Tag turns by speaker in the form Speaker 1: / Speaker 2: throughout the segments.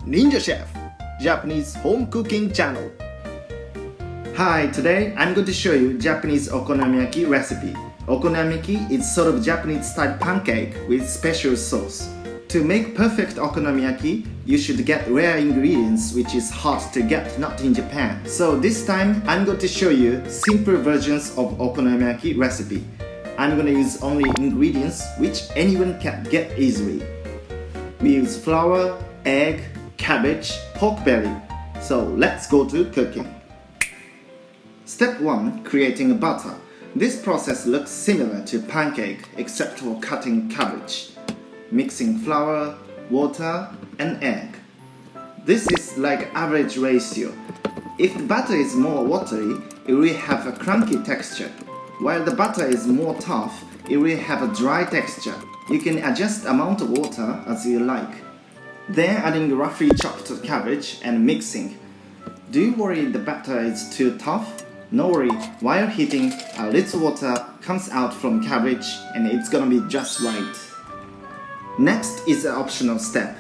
Speaker 1: Ninja Chef, Japanese home cooking channel. Hi, today I'm going to show you Japanese okonomiyaki recipe. Okonomiyaki is sort of Japanese style pancake with special sauce. To make perfect okonomiyaki, you should get rare ingredients which is hard to get not in Japan. So this time I'm going to show you simple versions of okonomiyaki recipe. I'm going to use only ingredients which anyone can get easily. We use flour, egg, cabbage, pork belly. So let's go to cooking. Step 1. Creating a batter. This process looks similar to pancake except for cutting cabbage. Mixing flour, water and egg. This is like average ratio. If the batter is more watery, it will have a crunchy texture. While the batter is more tough, it will have a dry texture. You can adjust the amount of water as you like. Then adding roughly chopped cabbage and mixing. Do you worry the batter is too tough? No worry, while heating, a little water comes out from cabbage and it's gonna be just right. Next is an optional step.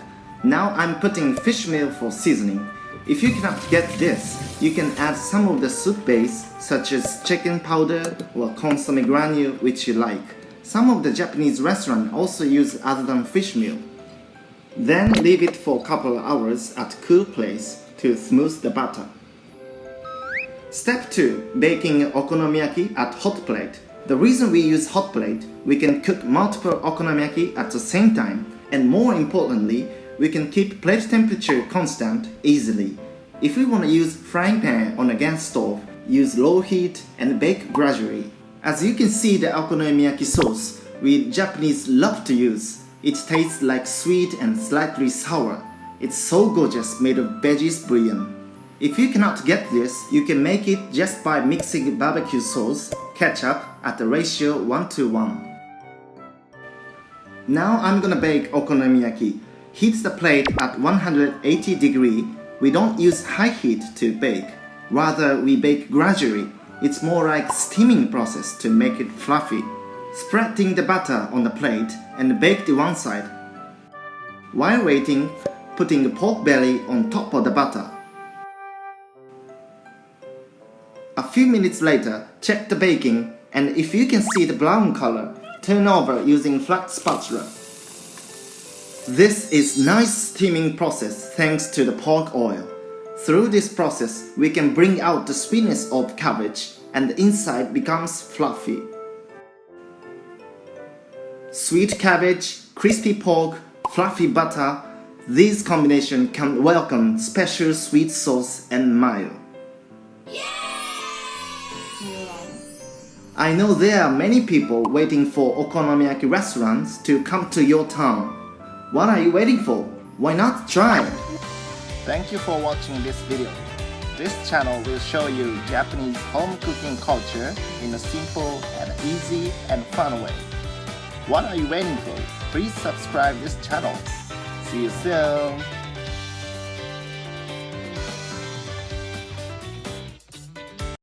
Speaker 1: Now I'm putting fish meal for seasoning. If you cannot get this, you can add some of the soup base such as chicken powder or consomme granule which you like. Some of the Japanese restaurants also use other than fish meal. Then leave it for a couple of hours at cool place to smooth the batter. Step 2. Baking okonomiyaki at hot plate. The reason we use hot plate, we can cook multiple okonomiyaki at the same time, and more importantly, we can keep plate temperature constant easily. If we want to use frying pan on a gas stove, use low heat and bake gradually. As you can see the okonomiyaki sauce, we Japanese love to use. It tastes like sweet and slightly sour. It's so gorgeous, made of veggies bouillon. If you cannot get this, you can make it just by mixing barbecue sauce, ketchup at the ratio 1:1. Now I'm gonna bake okonomiyaki. Heat the plate at 180 degrees. We don't use high heat to bake. Rather, we bake gradually. It's more like steaming process to make it fluffy. Spreading the batter on the plate and bake the one side. While waiting, putting the pork belly on top of the batter. A few minutes later, check the baking, and if you can see the brown color, turn over using flat spatula. This is nice steaming process thanks to the pork oil. Through this process, we can bring out the sweetness of cabbage and the inside becomes fluffy. Sweet cabbage, crispy pork, fluffy butter, these combinations can welcome special sweet sauce and mayo. I know there are many people waiting for okonomiyaki restaurants to come to your town. What are you waiting for? Why not try? Thank you for watching this video. This channel will show you Japanese home cooking culture in a simple and easy and fun way. What are you waiting for? Please subscribe this channel. See you soon!